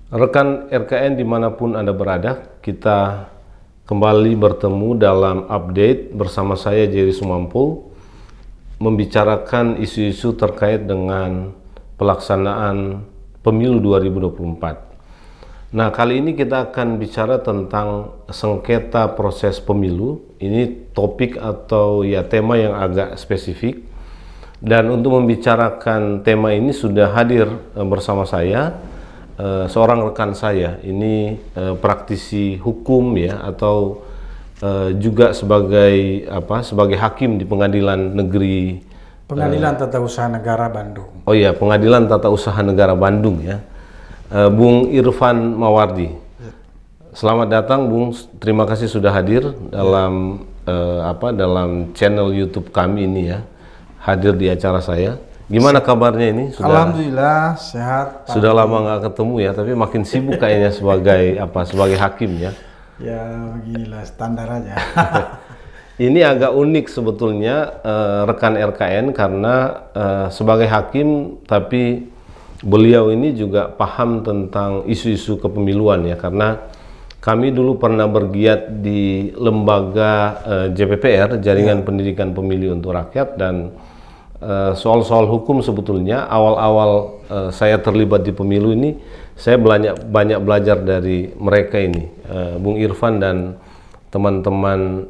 Rekan RKN dimanapun Anda berada, kita kembali bertemu dalam update bersama saya Jerry Sumampo, membicarakan isu-isu terkait dengan pelaksanaan pemilu 2024. Nah, kali ini kita akan bicara tentang sengketa proses pemilu. Ini topik atau ya tema yang agak spesifik. Dan untuk membicarakan tema ini sudah hadir bersama saya seorang rekan saya. Ini praktisi hukum ya, atau juga sebagai sebagai hakim di Pengadilan Negeri Tata Usaha Negara Bandung. Oh iya, Pengadilan Tata Usaha Negara Bandung ya. Bung Irfan Mawardi. Selamat datang Bung, terima kasih sudah hadir dalam dalam channel YouTube kami ini ya. Hadir di acara saya. Gimana kabarnya ini? Alhamdulillah sehat. Sudah lama nggak ketemu ya, tapi makin sibuk kayaknya sebagai hakim ya. Ya beginilah standar aja. Ini agak unik sebetulnya rekan RKN karena sebagai hakim tapi beliau ini juga paham tentang isu-isu kepemiluan ya, karena kami dulu pernah bergiat di lembaga JPPR, Jaringan Pendidikan Pemilih untuk Rakyat, dan soal-soal hukum sebetulnya awal-awal saya terlibat di pemilu ini saya banyak belajar dari mereka ini, Bung Irfan dan teman-teman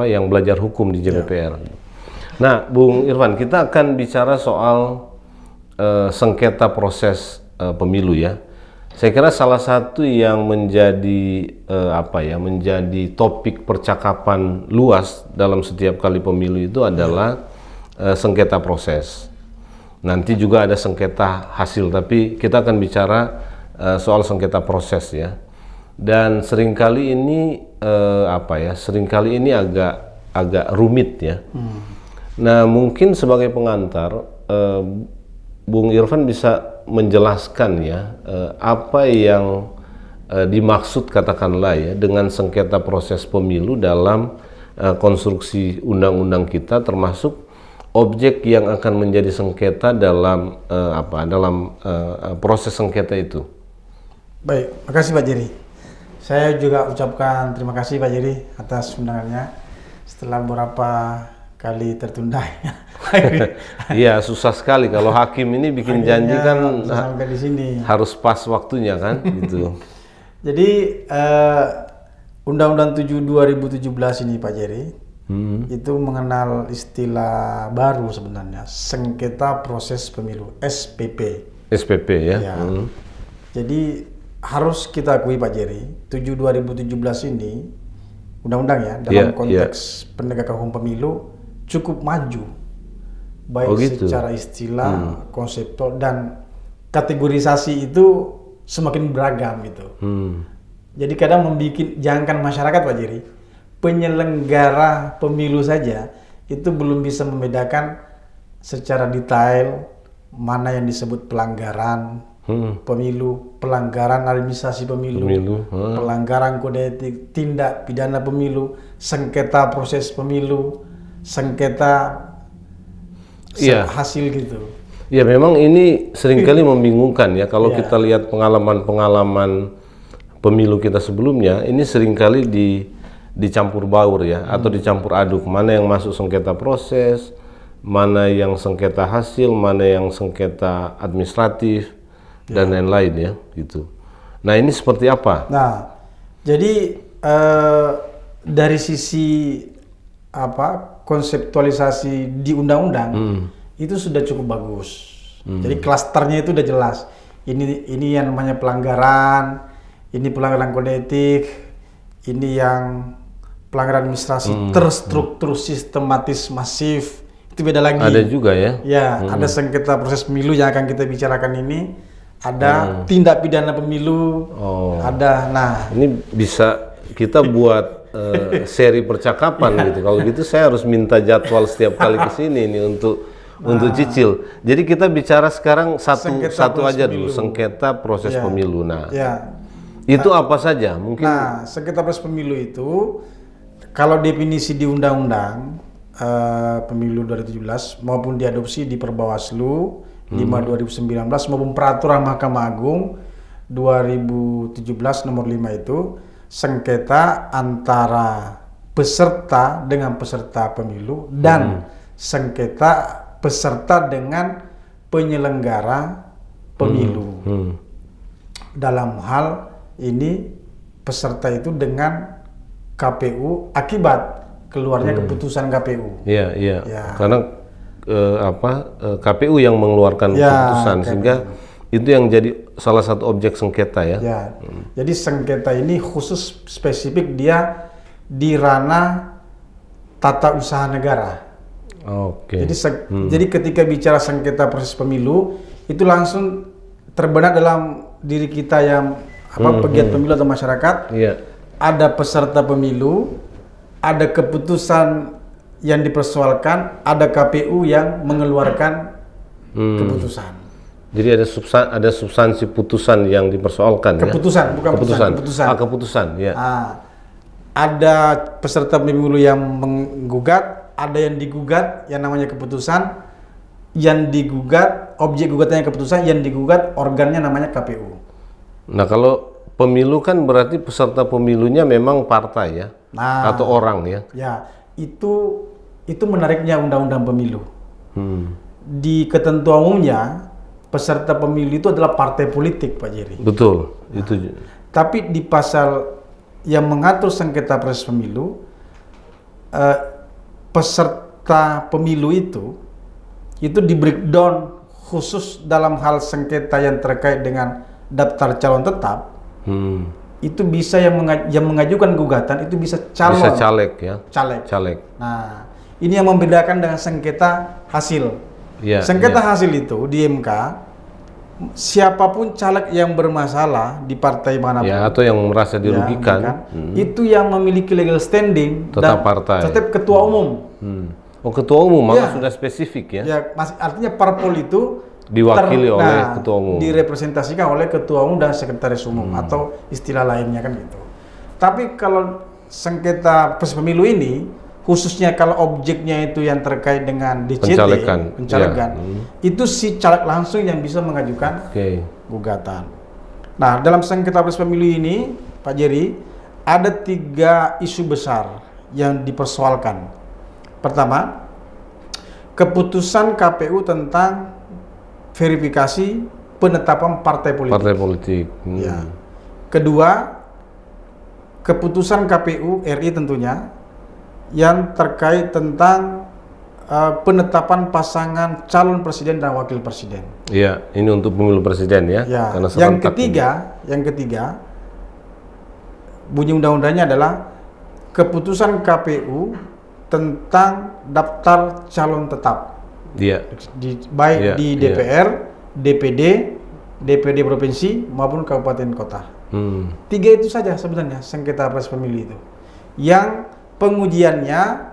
yang belajar hukum di JPPR. Nah, Bung Irfan, kita akan bicara soal sengketa proses pemilu ya. Saya kira salah satu yang menjadi menjadi topik percakapan luas dalam setiap kali pemilu itu adalah sengketa proses. Nanti juga ada sengketa hasil, tapi kita akan bicara soal sengketa proses ya. Dan seringkali ini seringkali ini agak rumit ya. Nah, mungkin sebagai pengantar Bung Irfan bisa menjelaskan ya apa yang dimaksud katakanlah ya dengan sengketa proses pemilu dalam konstruksi undang-undang kita, termasuk objek yang akan menjadi sengketa dalam proses sengketa itu. Baik, makasih Pak Jerry. Saya juga ucapkan terima kasih Pak Jerry atas undangannya setelah beberapa kali tertunda. Iya, susah sekali kalau hakim ini bikin janji kan sampai di sini. Harus pas waktunya kan gitu. Jadi Undang-Undang 7 2017 ini Pak Jerry itu mengenal istilah baru sebenarnya, sengketa proses pemilu, SPP. SPP ya. Jadi harus kita akui Pak Jerry, 7 2017 ini undang-undang ya dalam konteks penegakan hukum pemilu cukup maju, baik secara istilah, konseptual, dan kategorisasi itu semakin beragam gitu. Jadi kadang jangankan masyarakat Pak Jerry, penyelenggara pemilu saja itu belum bisa membedakan secara detail mana yang disebut pelanggaran pemilu, pelanggaran administrasi pemilu, pelanggaran kode etik, tindak pidana pemilu, sengketa proses pemilu, sengketa hasil gitu. Ya, memang ini seringkali membingungkan ya kalau kita lihat pengalaman-pengalaman pemilu kita sebelumnya, ini seringkali dicampur baur ya, atau dicampur aduk, mana yang masuk sengketa proses, mana yang sengketa hasil, mana yang sengketa administratif dan lain-lain ya gitu. Nah, ini seperti apa? Nah, jadi dari sisi konseptualisasi di undang-undang itu sudah cukup bagus. Jadi klasternya itu udah jelas. Ini yang namanya pelanggaran, ini pelanggaran kode etik, ini yang pelanggaran administrasi terstruktur, sistematis, masif. Itu beda lagi. Ada juga ya? Ya, ada sengketa proses pemilu yang akan kita bicarakan ini. Ada tindak pidana pemilu. Ada. Nah, ini bisa kita buat seri percakapan gitu. Kalau gitu saya harus minta jadwal setiap kali ke sini ini untuk cicil. Jadi kita bicara sekarang satu aja dulu, sengketa proses pemilu. Nah, itu apa saja? Mungkin. Nah, sengketa proses pemilu itu kalau definisi di undang-undang pemilu 2017 maupun diadopsi di Perbawaslu 5 2019 maupun peraturan Mahkamah Agung 2017 nomor 5 itu sengketa antara peserta dengan peserta pemilu dan sengketa peserta dengan penyelenggara pemilu. Dalam hal ini peserta itu dengan KPU akibat keluarnya keputusan KPU. Iya, iya. Ya. Karena KPU yang mengeluarkan keputusan sehingga itu yang jadi salah satu objek sengketa ya. Ya. Jadi sengketa ini khusus spesifik dia di ranah tata usaha negara. Oke. Jadi ketika bicara sengketa proses pemilu itu langsung terbenak dalam diri kita yang pegiat pemilu atau masyarakat. Iya. Ada peserta pemilu, ada keputusan yang dipersoalkan, ada KPU yang mengeluarkan keputusan. Jadi ada substansi putusan yang dipersoalkan Keputusan, ya? bukan keputusan. keputusan. Keputusan, ya. Ada peserta pemilu yang menggugat, ada yang digugat yang namanya keputusan, yang digugat, objek gugatannya keputusan, yang digugat organnya namanya KPU. Nah, kalau pemilu kan berarti peserta pemilunya memang partai ya? Atau orang ya? Ya, itu menariknya undang-undang pemilu. Di ketentuan umumnya, peserta pemilu itu adalah partai politik, Pak Jerry. Betul, itu. Tapi di pasal yang mengatur sengketa proses pemilu, peserta pemilu itu di breakdown khusus dalam hal sengketa yang terkait dengan daftar calon tetap. Itu bisa yang mengajukan gugatan itu bisa calon. Bisa caleg ya? Caleg. Nah, ini yang membedakan dengan sengketa hasil. Ya, sengketa hasil itu di MK, siapapun caleg yang bermasalah di partai manapun, ya, atau yang merasa dirugikan, itu yang memiliki legal standing tetap dan partai, tetap ketua umum. Oh, ketua umum malah sudah spesifik ya? Ya, artinya parpol itu diwakili oleh ketua umum, direpresentasikan oleh ketua umum dan sekretaris umum atau istilah lainnya kan gitu. Tapi kalau sengketa proses pemilu ini khususnya kalau objeknya itu yang terkait dengan DCT, pencalekan, itu si caleg langsung yang bisa mengajukan gugatan. Nah, dalam sengketa proses pemilu ini, Pak Jerry, ada 3 isu besar yang dipersoalkan. Pertama, keputusan KPU tentang verifikasi penetapan partai politik. Ya. Kedua, keputusan KPU RI tentunya yang terkait tentang penetapan pasangan calon presiden dan wakil presiden. Iya, ini untuk pemilu presiden ya. Karena yang ketiga, bunyi undang-undangnya adalah keputusan KPU tentang daftar calon tetap. Iya. Baik di DPR, DPD, DPD provinsi maupun kabupaten kota. 3 itu saja sebenarnya sengketa proses pemilu itu. Yang pengujiannya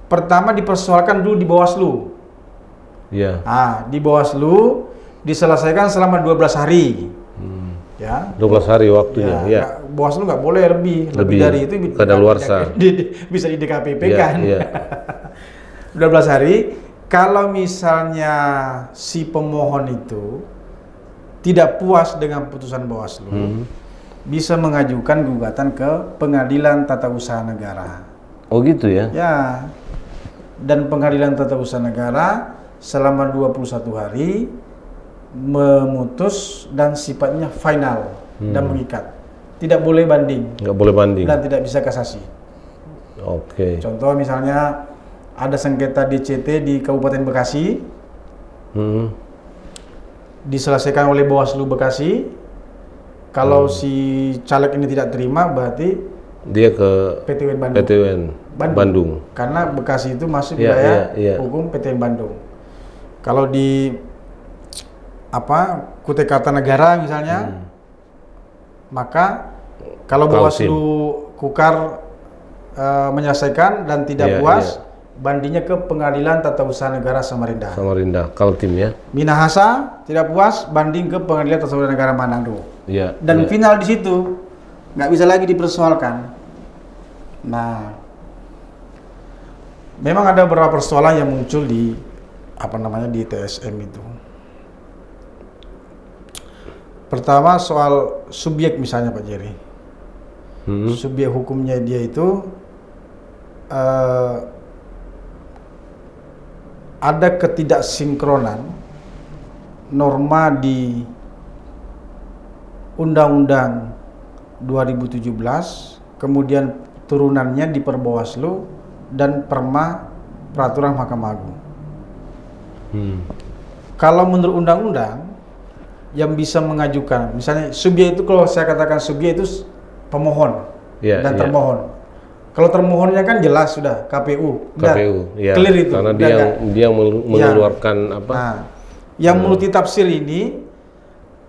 pertama dipersoalkan dulu di Bawaslu. Iya. Di Bawaslu diselesaikan selama 12 hari. Ya. 12 hari waktunya. Ya. Bawaslu nggak boleh lebih dari itu. Kadaluarsa. Bisa di DKPP kan. 12 hari. Kalau misalnya si pemohon itu tidak puas dengan putusan Bawaslu, bisa mengajukan gugatan ke Pengadilan Tata Usaha Negara. Oh gitu ya? Ya. Dan Pengadilan Tata Usaha Negara selama 21 hari memutus dan sifatnya final dan mengikat. Tidak boleh banding. Nggak boleh banding. Dan tidak bisa kasasi. Oke. Contoh misalnya ada sengketa DCT di Kabupaten Bekasi, diselesaikan oleh Bawaslu Bekasi. Kalau si caleg ini tidak terima, berarti dia ke PT UN Bandung. PT UN Bandung. Karena Bekasi itu masuk wilayah hukum PT UN Bandung. Kalau di Kutai Kartanegara misalnya, maka kalau Bawaslu Kukar menyelesaikan dan tidak puas, bandingnya ke Pengadilan Tata Usaha Negara Samarinda. Kaltim ya. Minahasa tidak puas, banding ke Pengadilan Tata Usaha Negara Manado. Dan final di situ nggak bisa lagi dipersoalkan. Nah, memang ada beberapa persoalan yang muncul di TSM itu. Pertama soal subjek misalnya Pak Jerry. Hmm. Subjek hukumnya dia itu ada ketidaksinkronan norma di Undang-Undang 2017, kemudian turunannya di Perbawaslu dan Perma Peraturan Mahkamah Agung. Kalau menurut undang-undang yang bisa mengajukan, misalnya subjek itu, kalau saya katakan subjek itu pemohon dan termohon. Kalau termohonnya kan jelas sudah KPU, ya. Clear itu. Karena dia mengeluarkan apa? Nah, yang multitafsir ini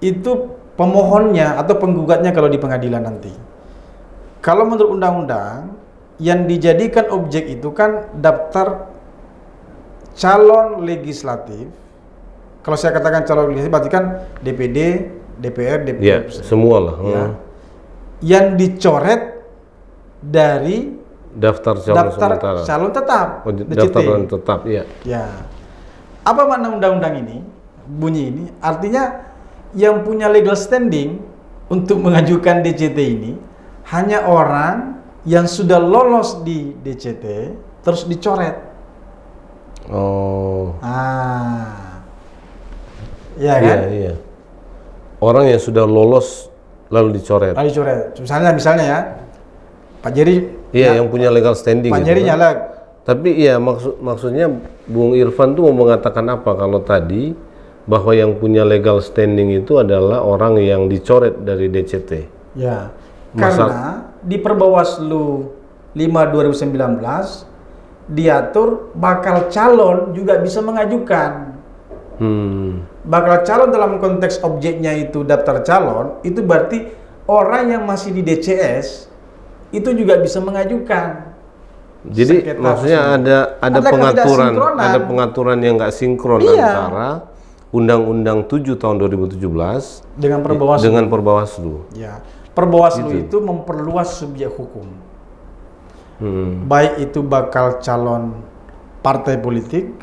itu pemohonnya atau penggugatnya kalau di pengadilan nanti. Kalau menurut undang-undang yang dijadikan objek itu kan daftar calon legislatif. Kalau saya katakan calon legislatif berarti kan DPD, DPR, DPD. Ya, semua lah. Ya. Yang dicoret dari daftar calon tetap. Daftar calon tetap, ya. Ya. Apa makna undang-undang ini? Bunyi ini artinya yang punya legal standing untuk mengajukan DCT ini hanya orang yang sudah lolos di DCT terus dicoret. Oh. Ya kan? Iya. Orang yang sudah lolos lalu dicoret. Lalu dicoret. Misalnya ya, Pak Jerry. Iya, yang punya legal standing. Pak Jerry nyalek. Tapi iya maksudnya Bung Irfan tuh mau mengatakan apa kalau tadi bahwa yang punya legal standing itu adalah orang yang dicoret dari DCT. Ya. Karena di Perbawaslu 5/2019 diatur bakal calon juga bisa mengajukan. Bakal calon dalam konteks objeknya itu daftar calon, itu berarti orang yang masih di DCS itu juga bisa mengajukan. Jadi maksudnya ada pengaturan yang nggak sinkron antara Undang-Undang 7 tahun 2017 dengan Perbawaslu. Ya, Perbawaslu itu memperluas subjek hukum. Baik itu bakal calon partai politik.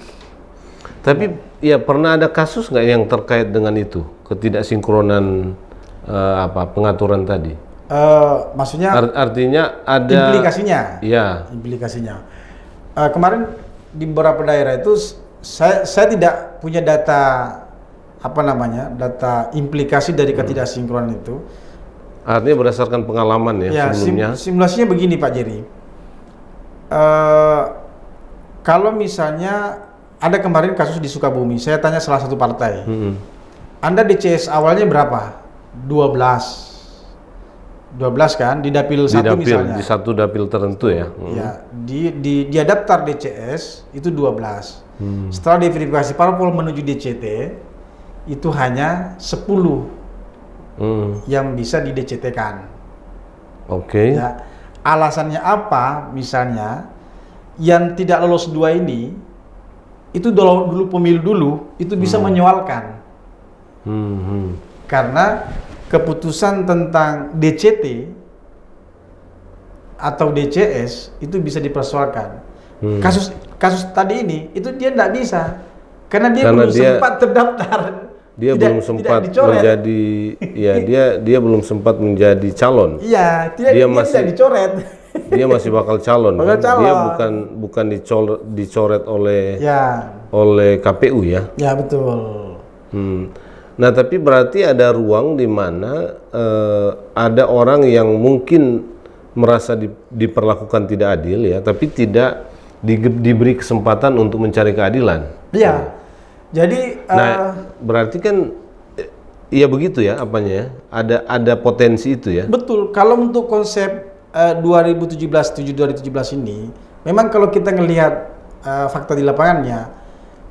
Tapi ya pernah ada kasus nggak yang terkait dengan itu, ketidaksinkronan pengaturan tadi? Maksudnya artinya ada implikasinya. Iya. Implikasinya. Kemarin di beberapa daerah itu saya tidak punya data data implikasi dari ketidaksinkronan itu. Artinya berdasarkan pengalaman ya sebelumnya. Simulasinya begini Pak Jerry. Kalau misalnya ada kemarin kasus di Sukabumi, saya tanya salah satu partai. Anda DCS awalnya berapa? 12 kan di dapil 1 misalnya. Di satu dapil tertentu ya. Ya, dia daftar DCS itu 12. Setelah diverifikasi parpol menuju DCT itu hanya 10 yang bisa di DCT-kan. Oke. Ya, alasannya apa? Misalnya yang tidak lolos 2 ini itu dulu pemilu dulu itu bisa menyoalkan. Karena keputusan tentang DCT atau DCS itu bisa dipersoalkan. Kasus tadi ini itu dia tidak bisa karena dia belum sempat terdaftar. Dia belum sempat menjadi dia belum sempat menjadi calon. Iya, dia masih tidak dicoret. Dia masih bakal calon. Dia bukan dicoret oleh KPU ya. Ya, betul. Nah, tapi berarti ada ruang di mana ada orang yang mungkin merasa diperlakukan tidak adil ya, tapi tidak diberi kesempatan untuk mencari keadilan. Iya. Jadi berarti kan iya begitu ya apanya ya? Ada potensi itu ya. Betul. Kalau untuk konsep 2017 ini, memang kalau kita ngelihat fakta di lapangannya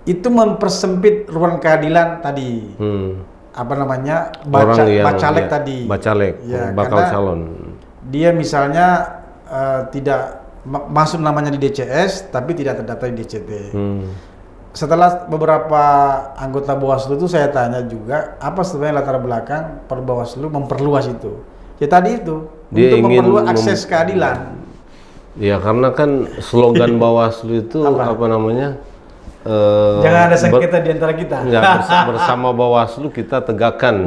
itu mempersempit ruang keadilan tadi. Bacalek tadi. Bacalek, ya, bakal calon. Dia misalnya tidak masuk namanya di DCS tapi tidak terdaftar di DCT. Setelah beberapa anggota Bawaslu itu saya tanya juga apa sebenarnya latar belakang Perbawaslu memperluas itu. Ya tadi itu dia untuk ingin memperluas akses keadilan. Ya karena kan slogan Bawaslu itu apa namanya? Jangan ada sengketa di antara kita. Enggak, bersama Bawaslu kita tegakkan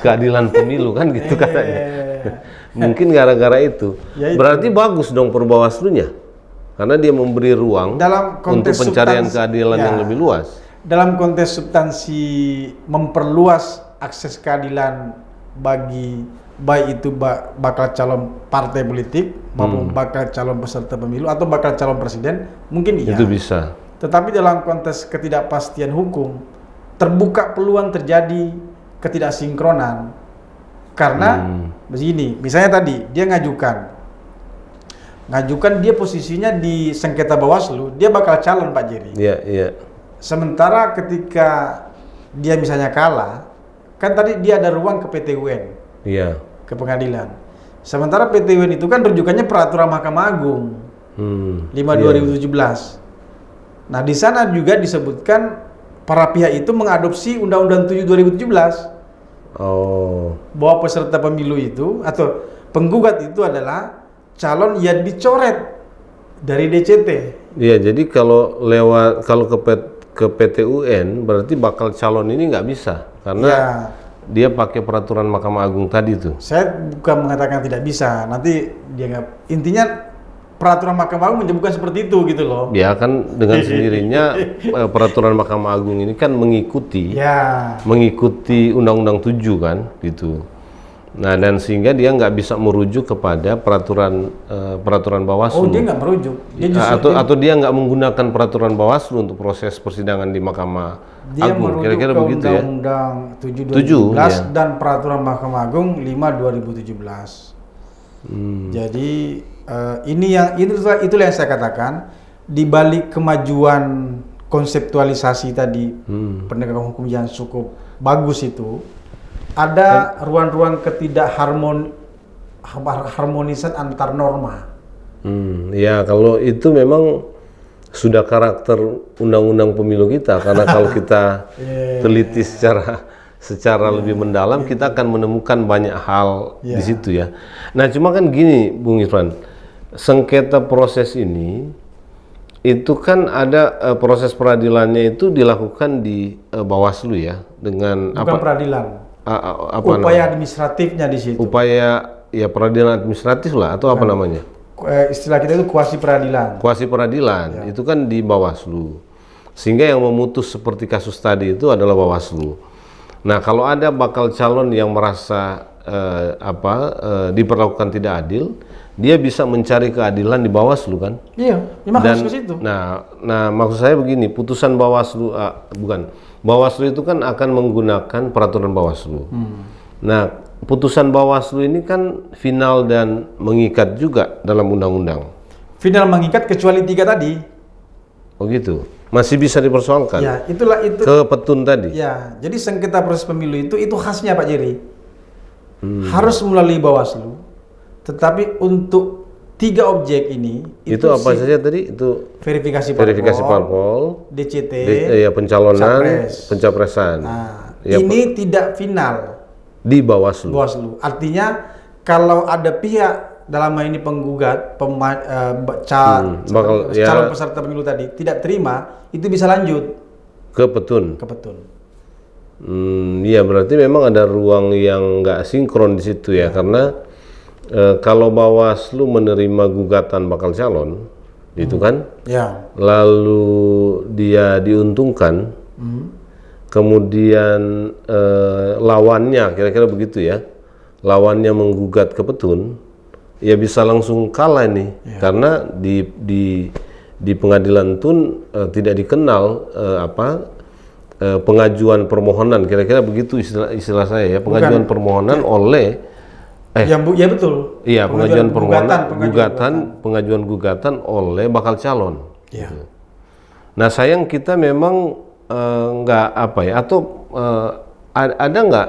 keadilan pemilu kan gitu katanya. Mungkin gara-gara itu. Ya itu. Berarti bagus dong per Bawaslu-nya. Karena dia memberi ruang Dalam untuk konteks pencarian substansi, keadilan yang ya. lebih luas. Dalam konteks substansi memperluas akses keadilan bagi baik itu bakal calon partai politik maupun bakal calon peserta pemilu atau bakal calon presiden, mungkin iya. Itu bisa. Tetapi dalam konteks ketidakpastian hukum terbuka peluang terjadi ketidaksinkronan karena begini, misalnya tadi dia ngajukan dia posisinya di sengketa Bawaslu, dia bakal calon Pak Jerry. Iya, iya. Sementara ketika dia misalnya kalah, kan tadi dia ada ruang ke PT UN, Iya. ke pengadilan. Sementara PT UN itu kan rujukannya peraturan Mahkamah Agung 5/2017. Nah, di sana juga disebutkan para pihak itu mengadopsi Undang-Undang 7 2017 Oh. bahwa peserta pemilu itu atau penggugat itu adalah calon yang dicoret dari DCT. Iya, jadi kalau ke PT UN berarti bakal calon ini nggak bisa karena Ya, dia pakai peraturan Mahkamah Agung tadi tuh. saya bukan mengatakan tidak bisa. Nanti dia nggak. Intinya peraturan Mahkamah Agung menyebutkan seperti itu gitu loh. Ya kan dengan sendirinya peraturan Mahkamah Agung ini kan mengikuti Ya. Undang-Undang 7 kan gitu. Nah, dan sehingga dia nggak bisa merujuk kepada peraturan Bawaslu. Oh, dia nggak merujuk. Dia justru atau dia nggak menggunakan peraturan Bawaslu untuk proses persidangan di Mahkamah dia Agung. merujuk Kira-kira ke begitu ya. Undang-Undang 7 7, 2017 ya. dan peraturan Mahkamah Agung 5 2017. Jadi itulah yang saya katakan di balik kemajuan konseptualisasi tadi penegakan hukum yang cukup bagus itu ada ruang-ruang harmonisan antar norma. Ya kalau itu memang sudah karakter undang-undang pemilu kita karena kalau kita teliti secara lebih mendalam kita akan menemukan banyak hal di situ ya. Nah cuma kan gini Bung Irfan, sengketa proses ini itu kan ada proses peradilannya itu dilakukan di Bawaslu ya dengan Bukan peradilan. Upaya administratifnya di situ. Upaya ya peradilan administratif lah atau apa namanya? Istilah kita itu kuasi peradilan. Kuasi peradilan itu kan di Bawaslu. Sehingga yang memutus seperti kasus tadi itu adalah Bawaslu. Nah, kalau ada bakal calon yang merasa diperlakukan tidak adil, dia bisa mencari keadilan di Bawaslu kan? Iya, memang harus ke situ. Nah, maksud saya begini, putusan Bawaslu Bawaslu itu kan akan menggunakan peraturan Bawaslu. Nah, putusan Bawaslu ini kan final dan mengikat juga dalam undang-undang. Final mengikat kecuali 3 tadi. Oh gitu. Masih bisa dipersoalkan. Ya, itulah itu. Ke petun tadi. Ya, jadi sengketa proses pemilu itu khasnya Pak Jerry. Harus melalui Bawaslu. Tetapi untuk 3 objek ini itu apa saja tadi? Itu verifikasi parpol, DCT, pencalonan, pencapresan. Nah, ya, ini tidak final di Bawaslu. Artinya kalau ada pihak dalam hal ini penggugat calon peserta pemilu tadi tidak terima, itu bisa lanjut ke petun. Iya berarti memang ada ruang yang nggak sinkron di situ ya, karena kalau Bawaslu menerima gugatan bakal calon, itu kan, lalu dia diuntungkan, kemudian lawannya, kira-kira begitu ya, lawannya menggugat ke petun, ya bisa langsung kalah nih, karena di pengadilan tun tidak dikenal pengajuan permohonan, kira-kira begitu istilah saya ya, pengajuan permohonan oleh ya betul. Iya, pengajuan gugatan oleh bakal calon. Ya. Gitu. Nah, sayang kita memang nggak ada nggak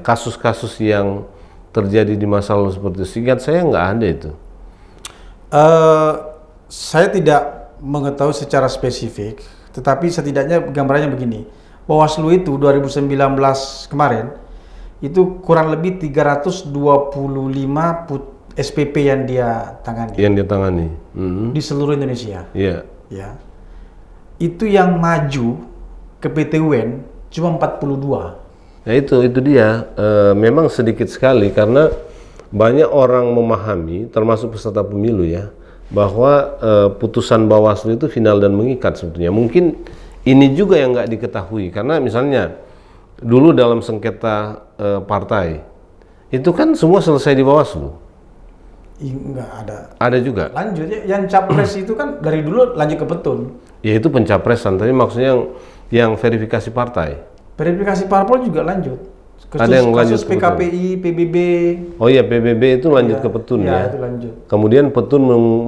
kasus-kasus yang terjadi di masa lalu seperti itu. Seingat saya nggak ada itu. Saya tidak mengetahui secara spesifik, tetapi setidaknya gambarannya begini. Bawaslu itu 2019 kemarin itu kurang lebih 325 SPP yang dia tangani. Di seluruh Indonesia. Iya. Ya. Itu yang maju ke PT UN cuma 42. Nah itu dia. Memang sedikit sekali karena banyak orang memahami, termasuk peserta pemilu ya, bahwa putusan Bawaslu itu final dan mengikat sebetulnya. Mungkin ini juga yang nggak diketahui karena misalnya dulu dalam sengketa partai itu kan semua selesai di Bawaslu. Enggak ada. Ada juga. Lanjut ya, yang capres itu kan dari dulu lanjut ke petun. Ya itu pencapresan, tapi maksudnya yang verifikasi partai. Verifikasi parpol juga lanjut. Ada yang lanjut kasus ke PKPI, PBB. Oh iya, PBB itu lanjut Ya, ke petun ya, ya. itu lanjut. Kemudian petun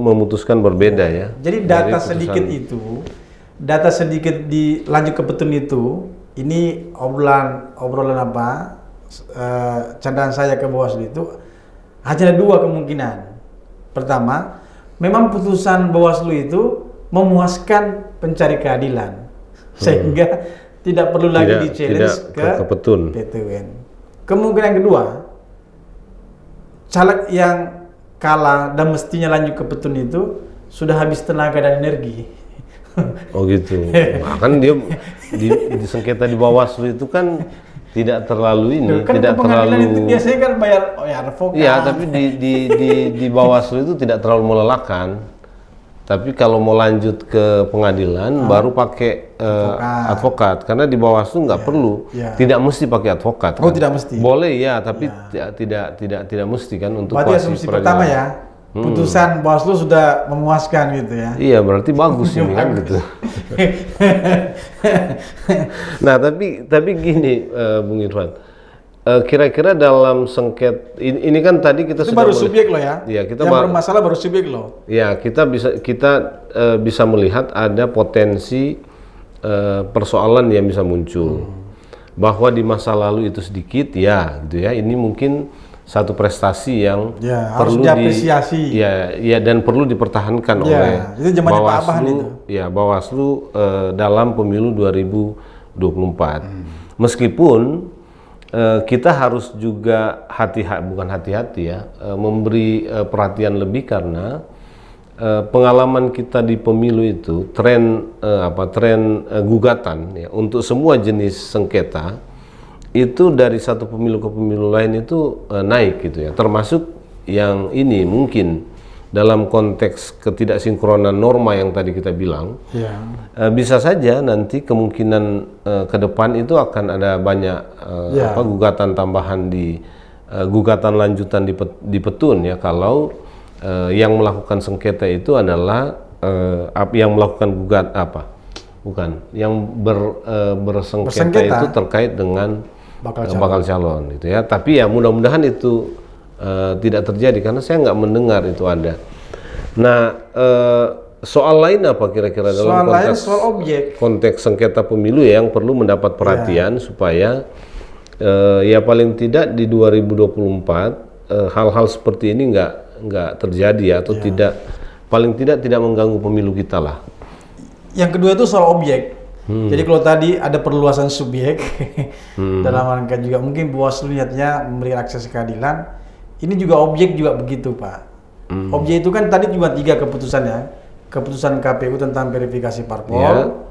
memutuskan berbeda ya. Jadi dari data putusan. sedikit itu, data sedikit di lanjut ke petun itu, ini obrolan apa? Candaan saya ke Bawaslu itu hanya ada dua kemungkinan. Pertama, memang putusan Bawaslu itu memuaskan pencari keadilan, sehingga tidak perlu lagi di-challenge ke petun. PTUN. Kemungkinan kedua, caleg yang kalah dan mestinya lanjut ke petun itu sudah habis tenaga dan energi. Oh gitu. Nah, kan dia di sengketa di Bawaslu itu kan tidak terlalu ini, Kan tidak pengadilan terlalu. itu biasanya kan bayar advokat. Iya, tapi di Bawaslu itu tidak terlalu melelahkan. Tapi kalau mau lanjut ke pengadilan baru pakai advokat. Karena di Bawaslu nggak perlu, tidak mesti pakai advokat. Oh, kan? tidak mesti. Boleh ya, tapi tidak mesti kan untuk Berarti kuasi asumsi peradilan. pertama ya, putusan Bawaslu sudah memuaskan gitu ya. Iya, berarti bagus ini kan gitu. Nah, tapi gini, Bung Irfan. Kira-kira dalam ini kan tadi kita Itu sudah baru subjek loh ya. Iya, kita yang bermasalah baru subjek loh. ya, kita bisa melihat ada potensi persoalan yang bisa muncul. Bahwa di masa lalu itu sedikit ya, gitu ya. Ini mungkin satu prestasi yang Ya, perlu harus diapresiasi. ya dan perlu dipertahankan oleh itu zamannya Pak Abahan itu. Ya, Bawaslu dalam pemilu 2024. Meskipun kita harus juga bukan hati-hati ya, memberi perhatian lebih karena pengalaman kita di pemilu itu tren gugatan ya untuk semua jenis sengketa itu dari satu pemilu ke pemilu lain itu naik gitu ya, termasuk yang ini mungkin dalam konteks ketidaksinkronan norma yang tadi kita bilang, bisa saja nanti kemungkinan ke depan itu akan ada banyak gugatan tambahan gugatan lanjutan di petun ya, kalau yang melakukan sengketa itu adalah yang melakukan yang bersengketa itu terkait dengan bakal calon gitu ya. Tapi ya mudah-mudahan itu tidak terjadi karena saya nggak mendengar itu ada. Nah, soal lain apa kira-kira dalam konteks sengketa pemilu yang perlu mendapat perhatian supaya ya paling tidak di 2024 hal-hal seperti ini nggak terjadi atau paling tidak mengganggu pemilu kita lah. Yang kedua itu soal objek. Jadi kalau tadi ada perluasan subjek dalam rangka juga mungkin Bawaslu niatnya memberi akses keadilan. Ini juga objek juga begitu, Pak. Objek itu kan tadi cuma 3 keputusan ya. Keputusan KPU tentang verifikasi parpol,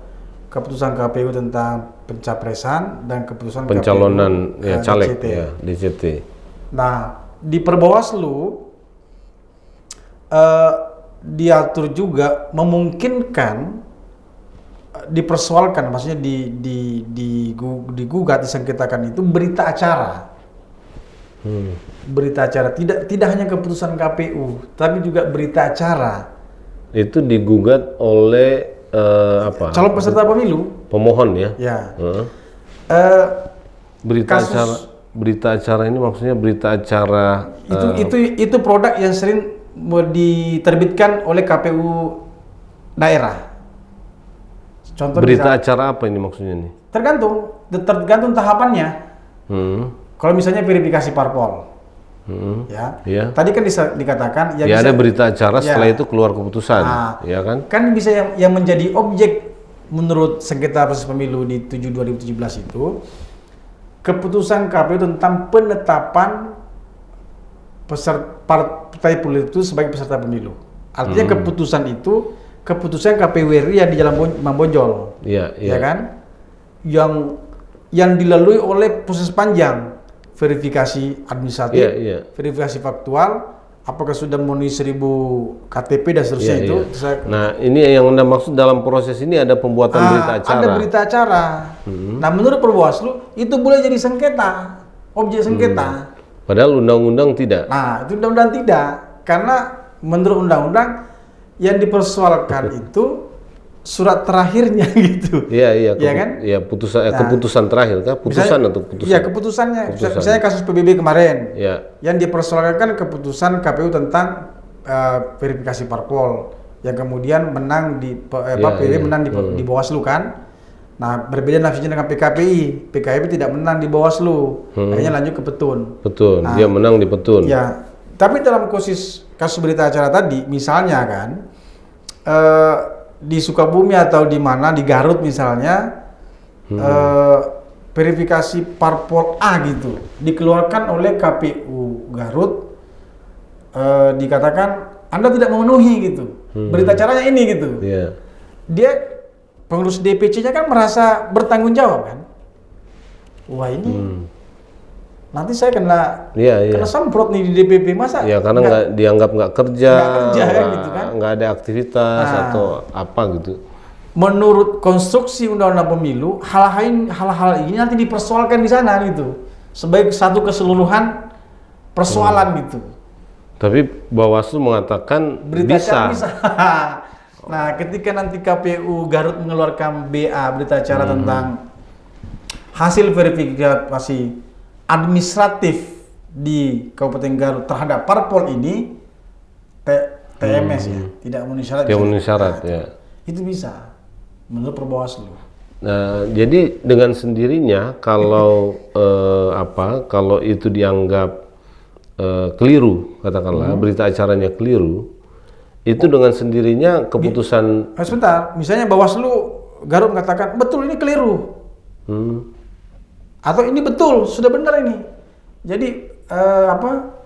keputusan KPU tentang pencapresan, dan keputusan pencalonan KPU, caleg DCT. ya, DCT. Nah, di Perbawaslu diatur juga memungkinkan dipersoalkan, maksudnya digugat, disengketakan itu berita acara. Berita acara tidak hanya keputusan KPU, tapi juga berita acara. Itu digugat oleh calon peserta pemilu, pemohon ya. Ya. Berita acara ini maksudnya berita acara itu produk yang sering diterbitkan oleh KPU daerah. Contoh berita acara apa ini maksudnya nih? Tergantung tahapannya. Kalau misalnya verifikasi parpol, tadi kan dikatakan ya ada berita acara setelah itu keluar keputusan, ya kan? Kan bisa yang menjadi objek menurut sengketa proses pemilu di 7/2017 itu keputusan KPU tentang penetapan partai politik itu sebagai peserta pemilu. Artinya keputusan KPU RI yang di Jalan Mambojol, ya kan? Yang yang dilalui oleh proses panjang verifikasi administratif, verifikasi faktual, apakah sudah memenuhi 1000 KTP dan seterusnya itu. Nah, ini yang Anda maksud dalam proses ini ada pembuatan berita acara. Ada berita acara. Nah, menurut Perbawaslu itu boleh jadi sengketa, objek sengketa. Padahal undang-undang tidak. Nah, itu undang-undang tidak, karena menurut undang-undang yang dipersoalkan itu surat terakhirnya gitu. Iya, kan? Iya, keputusan terakhir kah? Putusan atau putusan? Iya, keputusannya. Misalnya kasus PBB kemarin. Iya. Yang dipersoalkan keputusan KPU tentang verifikasi parpol yang kemudian menang di PBB menang di Bawaslu kan. Nah, berbeda nafsinya dengan PKPI. PKPI tidak menang di Bawaslu. Akhirnya lanjut ke Petun. Petun. Dia menang di Petun. Ya. Tapi dalam kasus berita acara tadi, misalnya kan di Sukabumi atau di mana di Garut misalnya verifikasi parpol A gitu dikeluarkan oleh KPU Garut, dikatakan Anda tidak memenuhi gitu, berita acaranya ini gitu. Dia pengurus DPC-nya kan merasa bertanggung jawab kan, wah ini nanti saya kena semprot nih di DPP, masa? Ya, karena nggak dianggap nggak kerja kan, gitu kan? Nggak ada aktivitas atau apa gitu. Menurut konstruksi undang-undang pemilu, hal-hal ini nanti dipersoalkan di sana gitu, sebagai satu keseluruhan persoalan gitu. Tapi Bawaslu mengatakan bisa. Nah, ketika nanti KPU Garut mengeluarkan berita acara tentang hasil verifikasi administratif di Kabupaten Garut terhadap parpol ini, TMS ya, tidak memenuhi syarat. Tidak memenuhi syarat, ya. Itu bisa, menurut Perbawaslu. Nah, jadi dengan sendirinya kalau kalau itu dianggap keliru, katakanlah berita acaranya keliru, itu dengan sendirinya keputusan. Sebentar, misalnya Bawaslu Garut mengatakan betul ini keliru. Atau ini betul, sudah benar ini. Jadi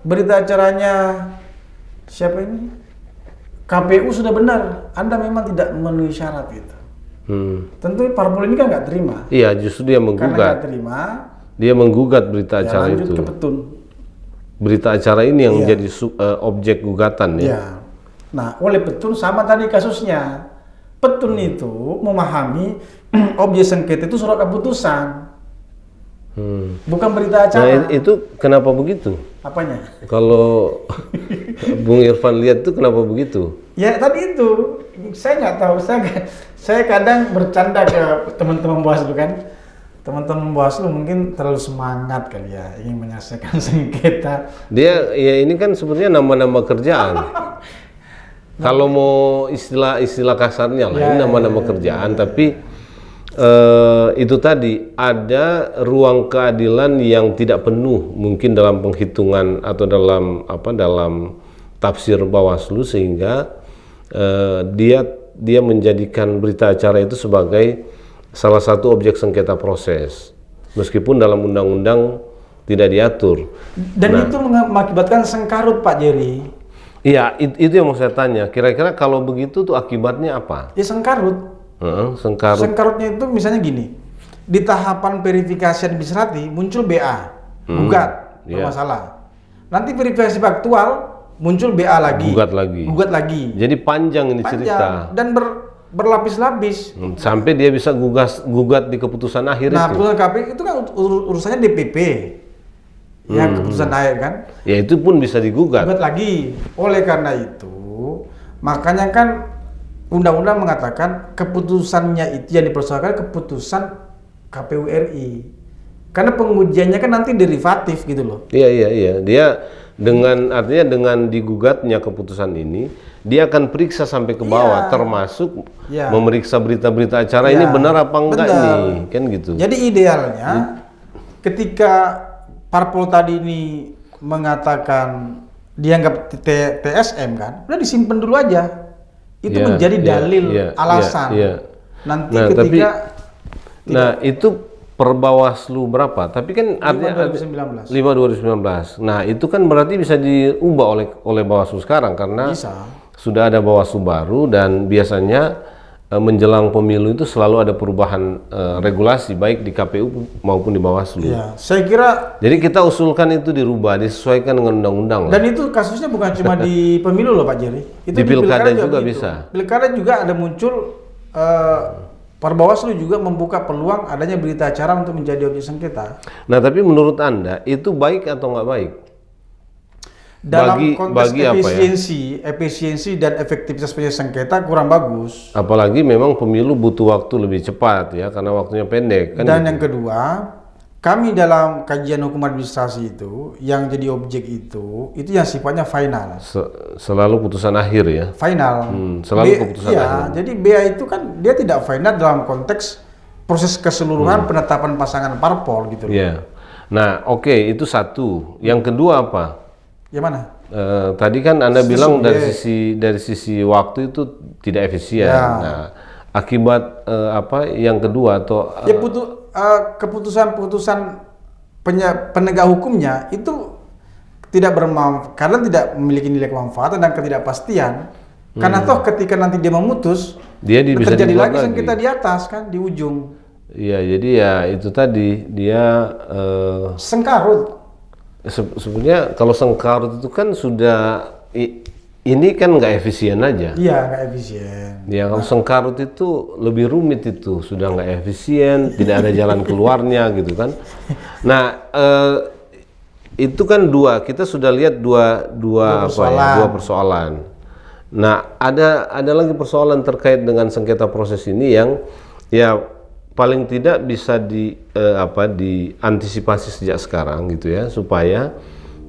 berita acaranya siapa ini? KPU sudah benar, Anda memang tidak memenuhi syarat itu. Tentu parpol ini kan nggak terima. Iya, justru dia menggugat. Karena nggak terima, dia menggugat berita acara lanjut itu. ke Petun. Berita acara ini yang menjadi objek gugatan ya. Iya. Nah, oleh Petun sama tadi kasusnya. Petun itu memahami objek sengketa itu surat keputusan. Bukan berita acara. Nah, itu kenapa begitu? Apanya? Kalau Bung Irfan lihat itu kenapa begitu? Ya tadi itu, saya nggak tahu. Saya kadang bercanda ke teman-teman Bawaslu kan. Teman-teman Bawaslu mungkin terlalu semangat kali ya, ingin menyelesaikan sengketa. Dia, ya ini kan sebenarnya nama-nama kerjaan. Kalau mau istilah kasarnya lah, ini nama-nama kerjaan, tapi itu tadi ada ruang keadilan yang tidak penuh mungkin dalam penghitungan atau dalam tafsir Bawaslu, sehingga dia menjadikan berita acara itu sebagai salah satu objek sengketa proses meskipun dalam undang-undang tidak diatur. Dan itu mengakibatkan sengkarut, Pak Jerry. Iya, itu yang mau saya tanya. Kira-kira kalau begitu tuh akibatnya apa? Ya sengkarut. Sengkarut. Sengkarutnya itu misalnya gini, di tahapan verifikasi administratif muncul BA, gugat, bermasalah. Nanti verifikasi faktual muncul BA lagi, gugat lagi. Jadi panjang ini cerita. Dan berlapis-lapis. Sampai dia bisa gugat di keputusan akhir itu. Nah, keputusan KPU itu kan urusannya DPP. Ya, keputusan akhir kan. Ya, itu pun bisa digugat. Gugat lagi. Oleh karena itu, makanya kan undang-undang mengatakan keputusannya itu yang dipersoalkan keputusan KPU RI. Karena pengujiannya kan nanti derivatif gitu loh. Iya. Dia artinya dengan digugatnya keputusan ini, dia akan periksa sampai ke bawah, termasuk memeriksa berita-berita acara ini benar apa enggak nih, kan gitu. Jadi idealnya ketika parpol tadi ini mengatakan dianggap TSM kan, udah disimpan dulu aja. Itu menjadi dalil alasan. Nanti ketika itu per Bawaslu berapa? Tapi kan 5 2019. Nah, itu kan berarti bisa diubah oleh Bawaslu sekarang karena sudah ada Bawaslu baru, dan biasanya menjelang pemilu itu selalu ada perubahan regulasi baik di KPU maupun di Bawaslu. Ya, saya kira. Jadi kita usulkan itu dirubah, disesuaikan dengan undang-undang. Dan itu kasusnya bukan cuma di pemilu loh Pak Jerry. Itu di pilkada juga begitu. bisa. Pilkada juga ada muncul. Bawaslu juga membuka peluang adanya berita acara untuk menjadi objek sengketa. Nah, tapi menurut Anda itu baik atau nggak baik? Dalam konteks efisiensi dan efektivitas penyelesaian sengketa kurang bagus. Apalagi memang pemilu butuh waktu lebih cepat ya, karena waktunya pendek. Kan dan gitu. yang kedua, kami dalam kajian hukum administrasi itu, yang jadi objek itu yang sifatnya final. Selalu putusan akhir ya? Final. Selalu keputusan akhir. Jadi BA itu kan dia tidak final dalam konteks proses keseluruhan penetapan pasangan parpol gitu. Iya. Nah, oke, itu satu. Yang kedua apa? Yang mana? Tadi kan Anda bilang dari sisi waktu itu tidak efisien. Ya. Nah, akibat apa? Yang kedua atau keputusan penegak hukumnya itu tidak bermanfaat karena tidak memiliki nilai kemanfaatan dan ketidakpastian. Karena toh ketika nanti dia memutus, dia bisa terjadi lagi sengketa di atas kan di ujung. Iya, jadi ya itu tadi dia sengkarut. Sebenarnya kalau sengkarut itu kan sudah ini kan nggak efisien aja. Iya, nggak efisien. Ya kalau sengkarut itu lebih rumit, itu sudah nggak efisien, tidak ada jalan keluarnya gitu kan. Nah itu kan kita sudah lihat dua persoalan. Nah ada lagi persoalan terkait dengan sengketa proses ini yang ya paling tidak bisa diantisipasi sejak sekarang gitu ya, supaya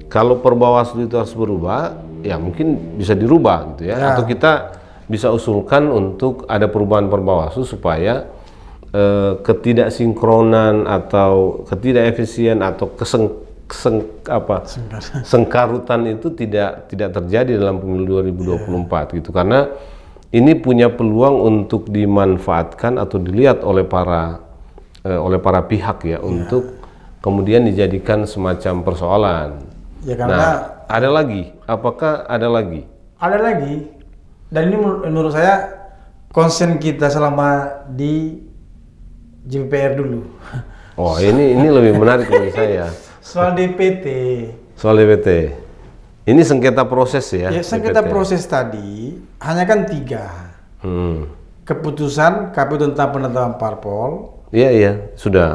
kalau Perbawaslu itu harus berubah ya mungkin bisa dirubah gitu ya, atau kita bisa usulkan untuk ada perubahan Perbawaslu supaya ketidaksinkronan atau ketidakefisien atau sengkarutan itu tidak terjadi dalam pemilu 2024 gitu, karena ini punya peluang untuk dimanfaatkan atau dilihat oleh para pihak ya, untuk kemudian dijadikan semacam persoalan. Ya, karena nah, ada lagi? Apakah ada lagi? Ada lagi. Dan ini menurut saya konsen kita selama di JPR dulu. Oh, ini lebih menarik menurut saya. Soal DPT. Soal DPT. Ini sengketa proses ya? Ya, sengketa proses tadi hanya kan 3. Keputusan KPU tentang penetapan parpol. Iya, sudah.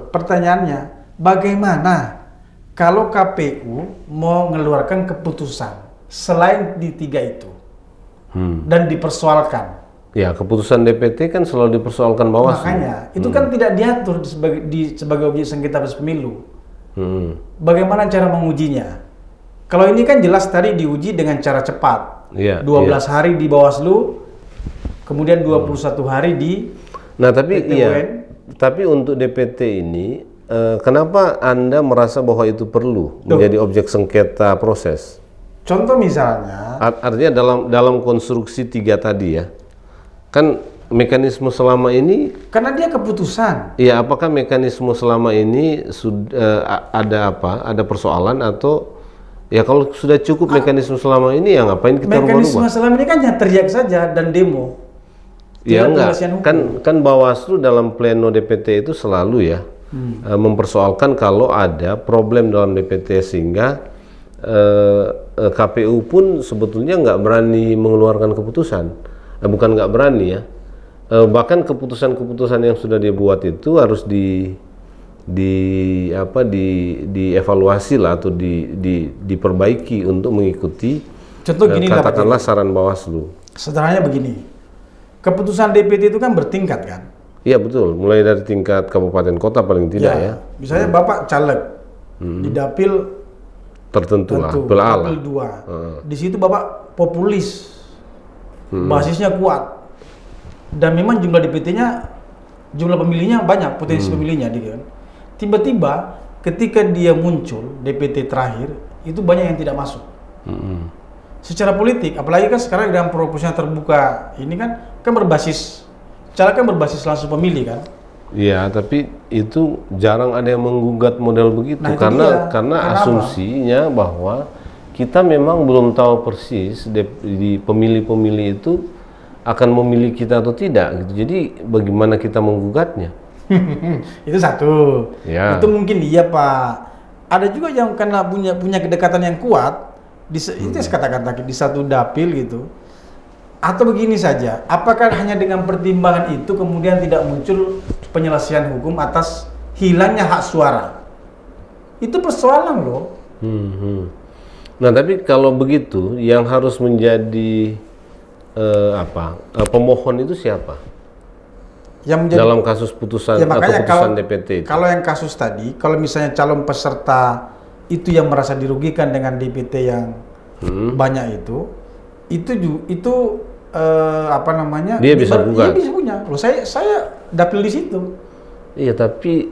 Pertanyaannya, bagaimana kalau KPU mau mengeluarkan keputusan selain di 3 itu dan dipersoalkan? Ya, keputusan DPT kan selalu dipersoalkan Bawaslu. Makanya, itu kan tidak diatur sebagai objek sengketa proses pemilu. Bagaimana cara mengujinya? Kalau ini kan jelas tadi diuji dengan cara cepat. 12 hari di Bawaslu, kemudian 21 hari di tapi PT-UN. Tapi untuk DPT ini kenapa Anda merasa bahwa itu perlu menjadi objek sengketa proses? Contoh misalnya, artinya dalam konstruksi 3 tadi ya. Kan mekanisme selama ini, karena dia keputusan. Iya, apakah mekanisme selama ini sudah ada persoalan, atau ya kalau sudah cukup mekanisme selama ini ya ngapain kita rubah-rubah? Mekanisme selama ini kan hanya teriak saja dan demo. Ya enggak, kan Bawaslu dalam pleno DPT itu selalu ya mempersoalkan kalau ada problem dalam DPT, sehingga KPU pun sebetulnya nggak berani mengeluarkan keputusan. Bukan nggak berani ya, bahkan keputusan-keputusan yang sudah dia buat itu harus dievaluasi lah, atau diperbaiki untuk mengikuti katakanlah saran Bawaslu. Sederhananya begini, keputusan DPT itu kan bertingkat kan? Iya betul, mulai dari tingkat kabupaten kota paling tidak ya. Misalnya Bapak caleg di dapil tertentu lah, dapil 2. Di situ Bapak populis, basisnya kuat, dan memang jumlah DPT-nya, jumlah pemilihnya banyak, potensi pemilihnya gitu kan. Tiba-tiba ketika dia muncul DPT terakhir, itu banyak yang tidak masuk. Secara politik, apalagi kan sekarang dalam proporsional terbuka ini kan berbasis, caleg kan berbasis langsung pemilih kan. Iya, tapi itu jarang ada yang menggugat model begitu, karena asumsinya bahwa kita memang belum tahu persis di pemilih-pemilih itu akan memilih kita atau tidak gitu. Jadi bagaimana kita menggugatnya? Itu satu. Ya. Itu mungkin iya Pak. Ada juga yang karena punya kedekatan yang kuat, itu yang saya katakan tadi, di satu dapil gitu. Atau begini saja, apakah hanya dengan pertimbangan itu kemudian tidak muncul penyelesaian hukum atas hilangnya hak suara? Itu persoalan loh. Nah, tapi kalau begitu, yang harus menjadi pemohon itu siapa? Yang menjadi, dalam kasus putusan ya, atau makanya putusan DPT itu? Kalau yang kasus tadi, kalau misalnya calon peserta itu yang merasa dirugikan dengan DPT yang banyak itu apa namanya? Dia bisa gugat. Dia bisa punya. Loh, saya dapil di situ. Iya, tapi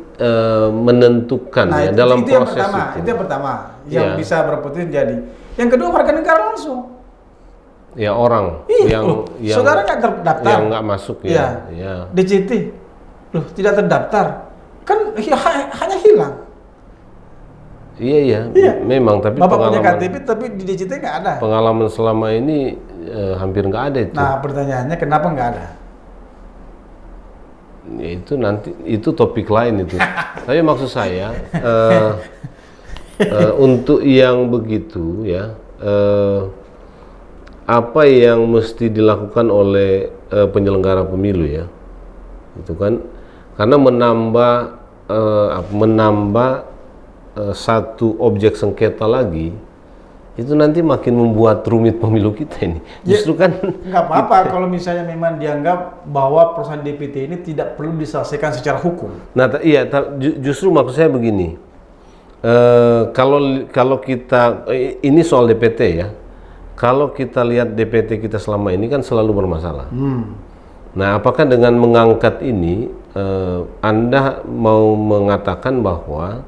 menentukan Nah, ya dalam itu proses itu yang pertama yang Iya. bisa berpotensi jadi. Yang kedua warga negara langsung. ya orang Iya, yang saudara nggak terdaftar. yang nggak masuk Iya. ya. DCT, loh tidak terdaftar, kan hanya hilang. Iya, memang. Tapi Bapak punya pengalaman KTP tapi di DCT nggak ada. pengalaman selama ini hampir nggak ada itu. Nah pertanyaannya kenapa nggak ada? Ya, itu nanti itu topik lain itu. Tapi maksud saya untuk yang begitu ya, apa yang mesti dilakukan oleh penyelenggara pemilu ya, itu kan karena menambah satu objek sengketa lagi, itu nanti makin membuat rumit pemilu kita ini. Justru kan Nggak apa-apa kalau misalnya memang dianggap bahwa perusahaan DPT ini tidak perlu diselesaikan secara hukum. Nah, justru maksud saya begini, kalau kita ini soal DPT ya, kalau kita lihat DPT kita selama ini kan selalu bermasalah. Nah, apakah dengan mengangkat ini Anda mau mengatakan bahwa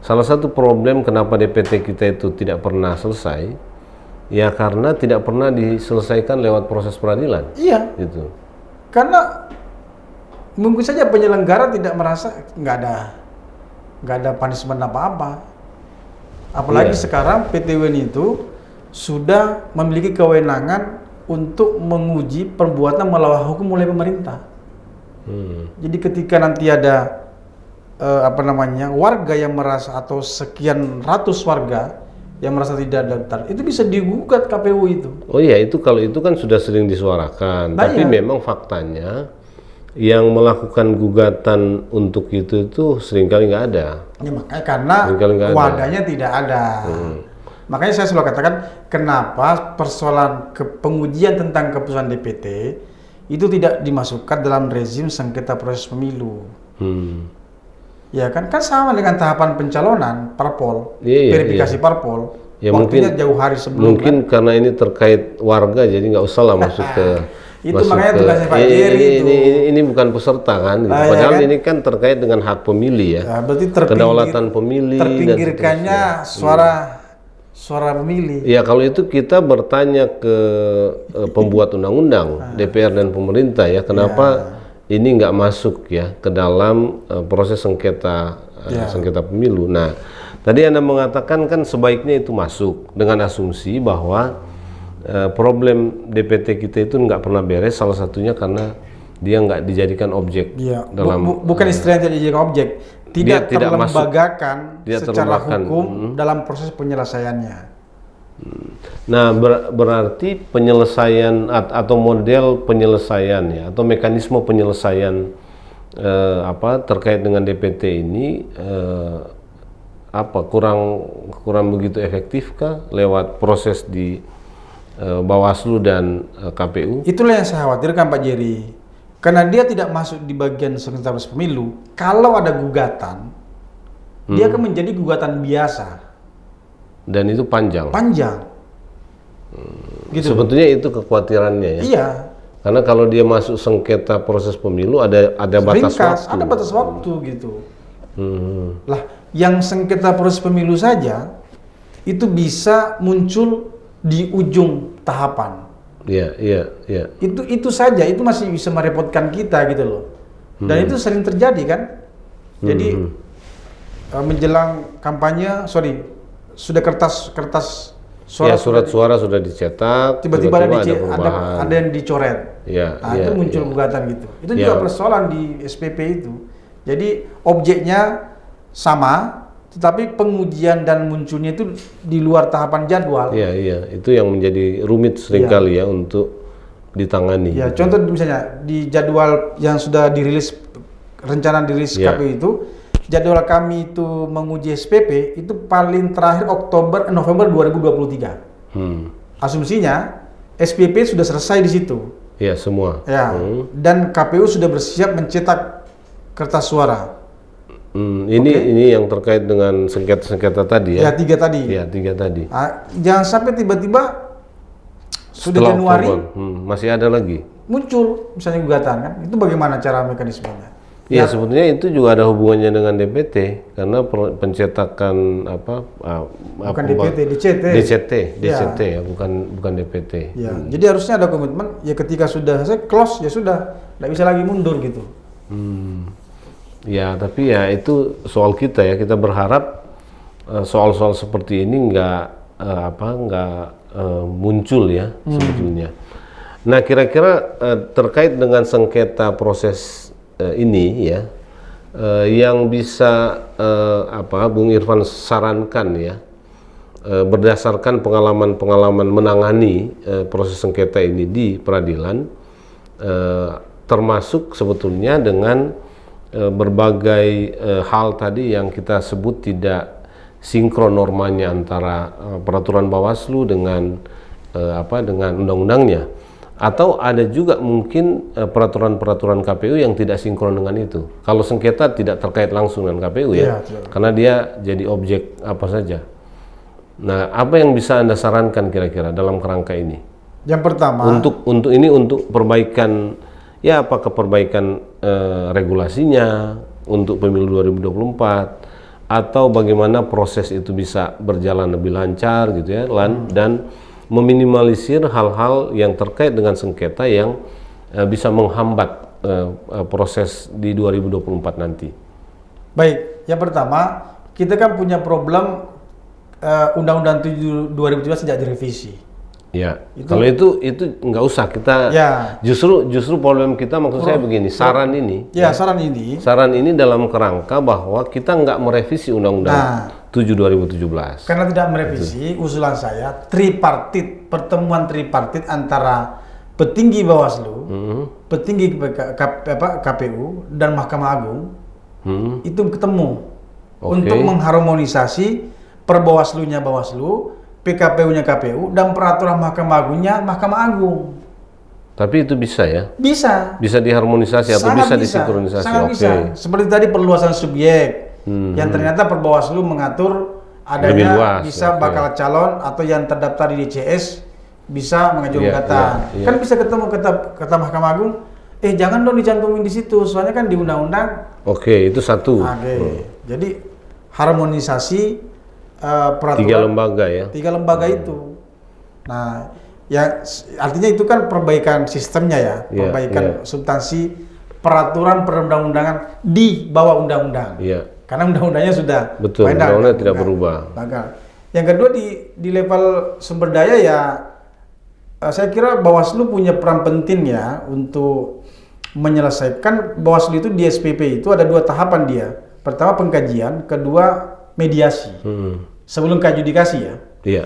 salah satu problem kenapa DPT kita itu tidak pernah selesai, ya karena tidak pernah diselesaikan lewat proses peradilan? Iya. Gitu. Karena mungkin saja penyelenggara tidak merasa nggak ada punishment apa-apa. Apalagi sekarang PT UN itu sudah memiliki kewenangan untuk menguji perbuatan melawan hukum oleh pemerintah. Jadi ketika nanti ada warga yang merasa atau sekian ratus warga yang merasa tidak daftar, itu bisa digugat KPU itu. Oh iya, itu kalau itu kan sudah sering disuarakan. Nah, tapi iya. memang faktanya yang melakukan gugatan untuk itu seringkali nggak ada. Ya, makanya karena Seringkali nggak ada. wadahnya tidak ada. Makanya saya selalu katakan kenapa persoalan pengujian tentang keputusan DPT itu tidak dimasukkan dalam rezim sengketa proses pemilu. Ya kan sama dengan tahapan pencalonan parpol, verifikasi parpol. Ya, waktunya jauh hari sebelum. Mungkin karena ini terkait warga, jadi nggak usah lah masuk ke. Itu makanya tugasnya Pak Jerry itu. Ini bukan peserta kan, gitu. Padahal ini kan terkait dengan hak pemilih ya. Berarti kedaulatan pemilih. Terpinggirkannya suara pemilih. Ya kalau itu kita bertanya ke pembuat undang-undang, DPR dan pemerintah ya, kenapa ini nggak masuk ya ke dalam proses sengketa pemilu. Nah, tadi Anda mengatakan kan sebaiknya itu masuk dengan asumsi bahwa problem DPT kita itu nggak pernah beres, salah satunya karena dia nggak dijadikan objek dalam bukan istilahnya tidak dijadikan objek, tidak terlembagakan masuk, secara hukum dalam proses penyelesaiannya. Nah, berarti penyelesaian atau model penyelesaian ya atau mekanisme penyelesaian terkait dengan DPT ini kurang begitu efektifkah lewat proses di Bawaslu dan KPU? Itulah yang saya khawatirkan Pak Jerry. Karena dia tidak masuk di bagian sengketa proses pemilu, kalau ada gugatan, dia akan menjadi gugatan biasa. Dan itu panjang. Gitu. Sebetulnya itu kekhawatirannya ya. Iya. Karena kalau dia masuk sengketa proses pemilu ada batas waktu. Ada batas waktu gitu. Lah, yang sengketa proses pemilu saja itu bisa muncul di ujung tahapan. Iya. Itu saja, itu masih bisa merepotkan kita gitu loh. Dan itu sering terjadi kan. Jadi menjelang kampanye, sudah kertas suara, surat suara sudah dicetak, tiba-tiba ada perubahan. ada yang dicoret. Ya, Nah, ya, itu muncul ya. gugatan gitu. Itu Ya. juga persoalan di SPP itu. Jadi objeknya sama, tetapi pengujian dan munculnya itu di luar tahapan jadwal. Iya, iya, itu yang menjadi rumit seringkali ya untuk ditangani. Ya, contoh misalnya di jadwal yang sudah dirilis, rencana dirilis Ya. KPU itu, jadwal kami itu menguji SPP itu paling terakhir November 2023. Asumsinya SPP sudah selesai di situ. Ya, semua. Ya, dan KPU sudah bersiap mencetak kertas suara. Ini yang terkait dengan sengketa-sengketa tadi Ya, ya. 3 tadi. Ya, 3 tadi. Jangan sampai tiba-tiba sudah Setelah Januari Oktober, masih ada lagi. muncul misalnya gugatan kan. Itu bagaimana cara mekanismenya? Ya, sebetulnya itu juga ada hubungannya dengan DPT karena pencetakan Bukan DPT, DCT ya, bukan DPT. Ya, jadi harusnya ada komitmen ya ketika sudah selesai close ya sudah, tidak bisa lagi mundur gitu. Ya, tapi ya itu soal kita ya. Kita berharap soal-soal seperti ini nggak muncul ya sebetulnya. Nah, kira-kira terkait dengan sengketa proses ini ya, yang bisa Bung Irfan sarankan ya, berdasarkan pengalaman-pengalaman menangani proses sengketa ini di peradilan, termasuk sebetulnya dengan berbagai hal tadi yang kita sebut tidak sinkron normanya antara peraturan Bawaslu dengan undang-undangnya, atau ada juga mungkin peraturan-peraturan KPU yang tidak sinkron dengan itu. Kalau sengketa tidak terkait langsung dengan KPU ya, karena dia jadi objek apa saja. Nah, apa yang bisa Anda sarankan kira-kira dalam kerangka ini? Yang pertama, untuk perbaikan ya, apakah perbaikan regulasinya untuk pemilu 2024, atau bagaimana proses itu bisa berjalan lebih lancar gitu ya, dan meminimalisir hal-hal yang terkait dengan sengketa yang bisa menghambat proses di 2024 nanti. baik, yang pertama kita kan punya problem Undang-Undang 7 2017 sejak direvisi. Ya, kalau itu nggak usah kita. Ya. Justru problem kita, maksud saya begini, saran ini. Ya, saran ini. Saran ini dalam kerangka bahwa kita nggak merevisi Undang-Undang 7 2017. Karena tidak merevisi, usulan saya pertemuan tripartit antara petinggi Bawaslu, petinggi KPU dan Mahkamah Agung itu ketemu untuk mengharmonisasi perbawaslunya Bawaslu, PKPU-nya KPU, dan peraturan Mahkamah Agungnya Mahkamah Agung. Tapi itu bisa ya? Bisa. Bisa diharmonisasi atau bisa disinkronisasi? Sangat bisa. Seperti tadi perluasan subjek, yang ternyata perbawaslu mengatur adanya bisa bakal calon atau yang terdaftar di DCS bisa mengajukan gugatan. Kan bisa ketemu kata Mahkamah Agung, jangan dong dicantumin di situ, soalnya kan di undang-undang. Oke, itu satu. Jadi harmonisasi peraturan 3 lembaga ya. Itu. Nah, ya artinya itu kan perbaikan sistemnya ya, perbaikan substansi peraturan perundang-undangan di bawah undang-undang. Karena undang-undangnya sudah undang-undang tidak berubah. Yang kedua di level sumber daya ya, saya kira Bawaslu punya peran penting ya untuk menyelesaikan. Bawaslu itu di SPP itu ada 2 tahapan dia. Pertama pengkajian, kedua mediasi. Sebelum ke adjudikasi ya. Iya.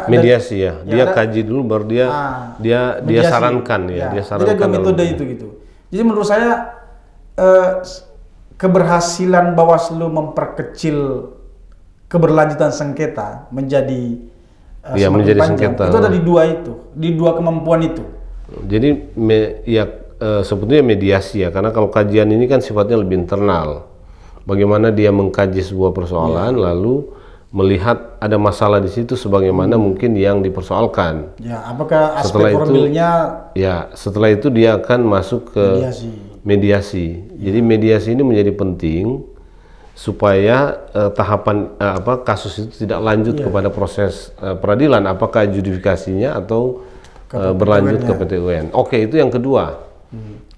Mediasi ya. Dia kaji dulu baru dia sarankan ya. Dia sarankan. Jadi ada metode itu gitu. Jadi menurut saya keberhasilan Bawaslu memperkecil keberlanjutan sengketa menjadi menjadi panjang, sengketa. itu ada di dua kemampuan itu. Jadi sebetulnya mediasi ya, karena kalau kajian ini kan sifatnya lebih internal. Bagaimana dia mengkaji sebuah persoalan lalu melihat ada masalah di situ sebagaimana mungkin yang dipersoalkan. Ya, apakah aspek formilnya? Ya, setelah itu dia akan masuk ke mediasi. Jadi mediasi ini menjadi penting supaya kasus itu tidak lanjut kepada proses peradilan, apakah adjudifikasinya atau berlanjut ke PT UN. Oke, itu yang kedua.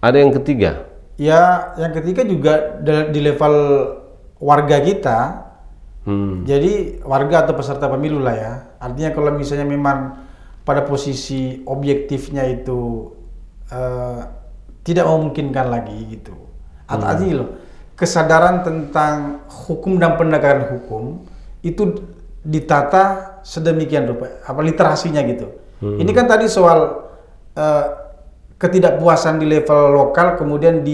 Ada yang ketiga? Ya, yang ketiga juga di level warga kita. Jadi warga atau peserta pemilu lah ya. Artinya kalau misalnya memang pada posisi objektifnya itu tidak memungkinkan lagi gitu. Atau artinya loh, kesadaran tentang hukum dan penegakan hukum itu ditata sedemikian rupa, apa literasinya gitu. Ini kan tadi soal ketidakpuasan di level lokal kemudian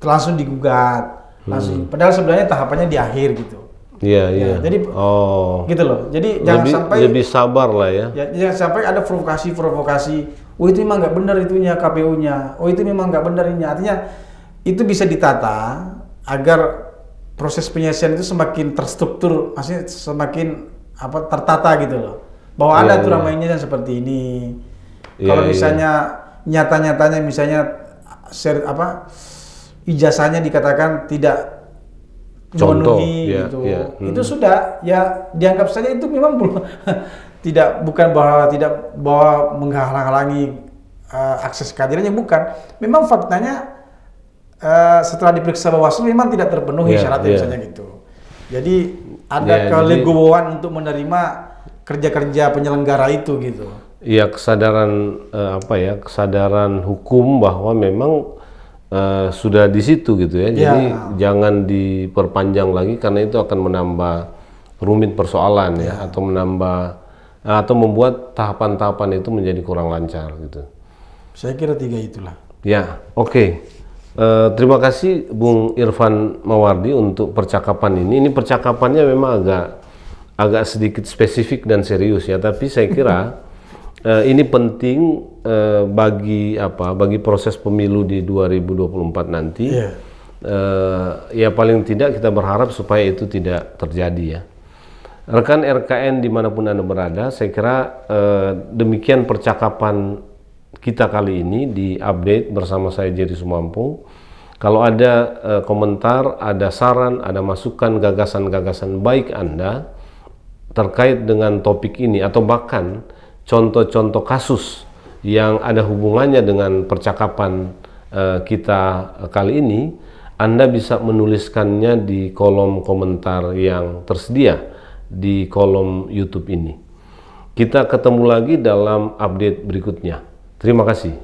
langsung digugat, langsung. Padahal sebenarnya tahapannya di akhir gitu. Iya, Ya, iya. jadi gitu loh. Jadi jangan sampai lebih sabar lah ya. jangan sampai ada provokasi. Oh itu memang nggak benar itunya KPU-nya. Oh itu memang nggak benar ini. Artinya itu bisa ditata agar proses penyelesaian itu semakin terstruktur, maksudnya semakin tertata gitu loh. Bahwa ada aturan mainnya yang seperti ini. Kalau misalnya nyata-nyatanya misalnya ijazahnya dikatakan tidak memenuhi gitu. Itu sudah ya dianggap saja itu memang belum bukan bahwa menghalang-halangi akses kehadirannya, bukan. Memang faktanya setelah diperiksa Bawaslu memang tidak terpenuhi syaratnya misalnya gitu. Jadi ada kelegowoan untuk menerima kerja-kerja penyelenggara itu gitu. Iya, kesadaran kesadaran hukum bahwa memang sudah di situ gitu ya. Jadi jangan diperpanjang lagi karena itu akan menambah rumit persoalan ya, atau membuat tahapan-tahapan itu menjadi kurang lancar gitu. Saya kira 3 itulah. Ya, oke. Terima kasih Bung Irfan Mawardi untuk percakapan ini. Ini percakapannya memang agak sedikit spesifik dan serius ya, tapi saya kira ini penting bagi proses pemilu di 2024 nanti. Ya paling tidak kita berharap supaya itu tidak terjadi ya. Rekan RKN dimanapun Anda berada, saya kira demikian percakapan kita kali ini di update bersama saya Jerry Sumampo. Kalau ada komentar, ada saran, ada masukan, gagasan-gagasan baik Anda terkait dengan topik ini atau bahkan contoh-contoh kasus yang ada hubungannya dengan percakapan kita kali ini, Anda bisa menuliskannya di kolom komentar yang tersedia di kolom YouTube ini. Kita ketemu lagi dalam update berikutnya. Terima kasih.